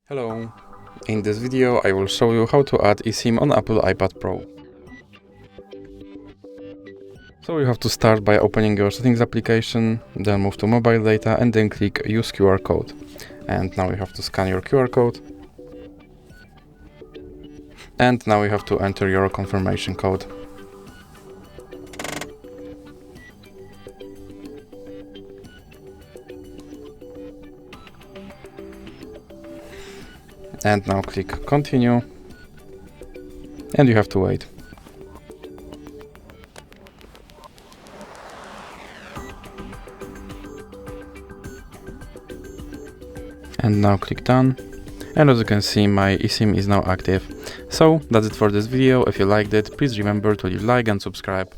Hello! In this video I will show you how to add eSIM on Apple iPad Pro. So you have to start by opening your settings application, then move to mobile data and then click use QR code. And now you have to scan your QR code. And now you have to enter your confirmation code. And now click continue. And you have to wait. And now click done. And as you can see, my eSIM is now active. So that's it for this video. If you liked it, please remember to leave a like and subscribe.